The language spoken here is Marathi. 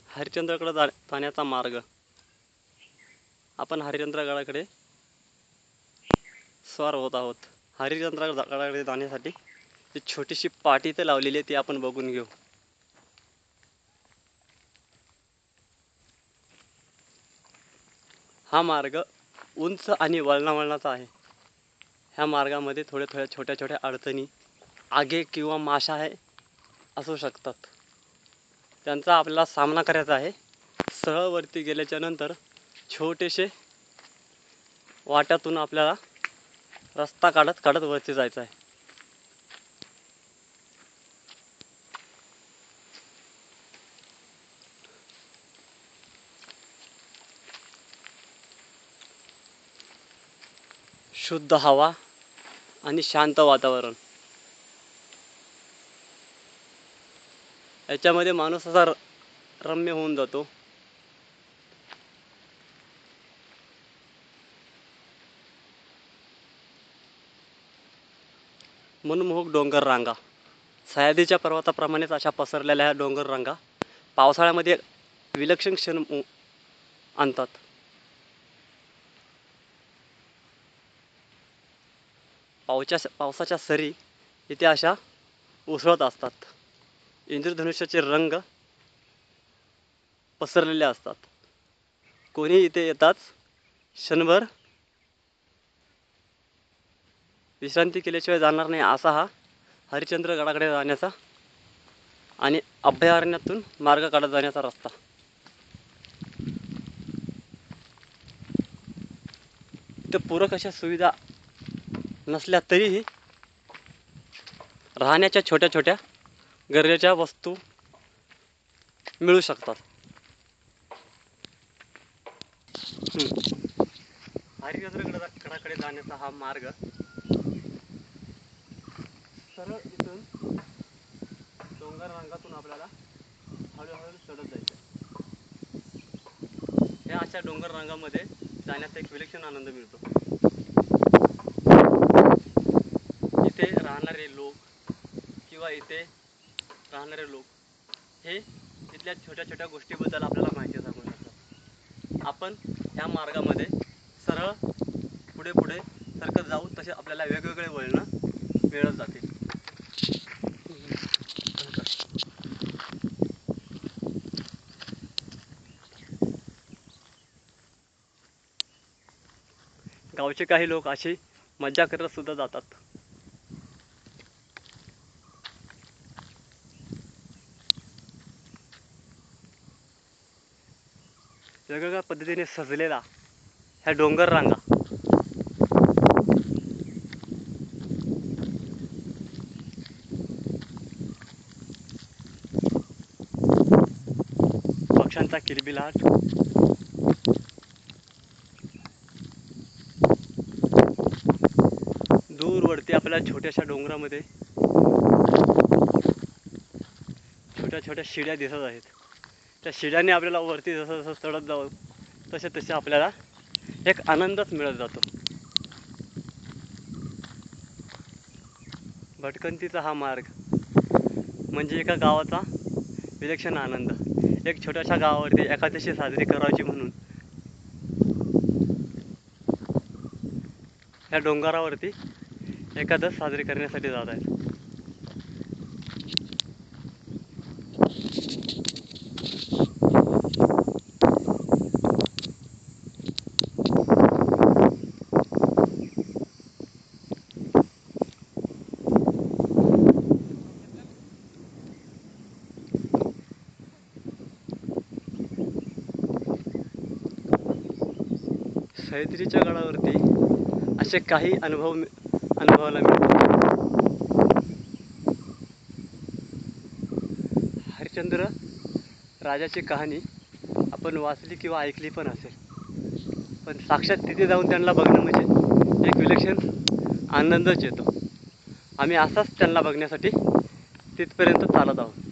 हरिश्चंद्रगडाकडे जाण्याचा मार्ग. आपण हरिश्चंद्रगडाकडे स्वार होत आहोत. हरिश्चंद्रगडाकडे जाण्यासाठी एक छोटीशी पाटी इथे लावलेली आहे, ती आपण बघून घेऊ. हा मार्ग उंच आणि वळणावळणाचा आहे. ह्या मार्गामध्ये थोड्या छोट्या छोट्या अडचणी, आगे किंवा माशा असू शकतात. त्यांचा आपल्याला सामना करायचा आहे. सरळ वरती गेल्याच्या नंतर छोटेसे वाट्यातून आपल्याला रस्ता काढत काढत वरती जायचं आहे. शुद्ध हवा आणि शांत वातावरण याच्यामध्ये माणूस असा रम्य होऊन जातो. मनमोहक डोंगर रांगा, सह्याद्रीच्या पर्वताप्रमाणेच अशा पसरलेल्या ह्या डोंगर रांगा पावसाळ्यामध्ये विलक्षण क्षण आणतात. पावसाच्या सरी इथे अशा उसळत असतात. इंद्रधनुष्याचे रंग पसरलेले असतात. कोणी इथे येताच क्षणभर विश्रांती केल्याशिवाय जाणार नाही, असा हा हरिश्चंद्रगडाकडे जाण्याचा आणि अभयारण्यातून मार्ग काढत जाण्याचा रस्ता. इथं पूरक अशा सुविधा नसल्या तरीही राहण्याच्या छोट्या छोट्या गरजेच्या वस्तू मिळू शकतात. हरिश्चंद्रगडाकडे जाण्याचा हा मार्ग सरळ इथून डोंगर रांगातून आपल्याला हळूहळू चढत जायचं. या अशा डोंगर रांगामध्ये जाण्याचा एक विलक्षण आनंद मिळतो. इथे राहणारे लोक किंवा इथे राहणारे लोक हे इथल्या छोट्या छोट्या गोष्टीबद्दल आपल्याला माहिती सांगून जातात. आपण ह्या मार्गामध्ये सरळ पुढे पुढे सरकत जाऊ तसे आपल्याला वेगवेगळे वळणं मिळत जातील. गावचे काही लोक अशी मज्जा करत सुद्धा जातात. वेगवेगळ्या पद्धतीने सजलेला ह्या डोंगर रांगा पक्ष्यांचा किलबिलाट, दूरवरती आपल्या छोट्याशा डोंगरामध्ये छोट्या छोट्या शिड्या दिसत आहेत. त्या शिड्याने आपल्याला वरती जसं जसं चढत जाऊ तसे तसे आपल्याला एक आनंदच मिळत जातो. भटकंतीचा हा मार्ग म्हणजे एका गावाचा विलक्षण आनंद. एक छोट्याशा गावावरती एकादशी साजरी करायची म्हणून या डोंगरावरती एकादश साजरी करण्यासाठी जात आहेत. सह्याद्रीच्या गडावरती असे काही अनुभवायला मिळतात. हरिश्चंद्र राजाची कहाणी आपण वाचली किंवा ऐकली पण असेल, पण साक्षात तिथे जाऊन त्यांना बघणं म्हणजे एक विलक्षण आनंदच येतो. आम्ही असाच त्यांना बघण्यासाठी तिथपर्यंत चालत आहोत.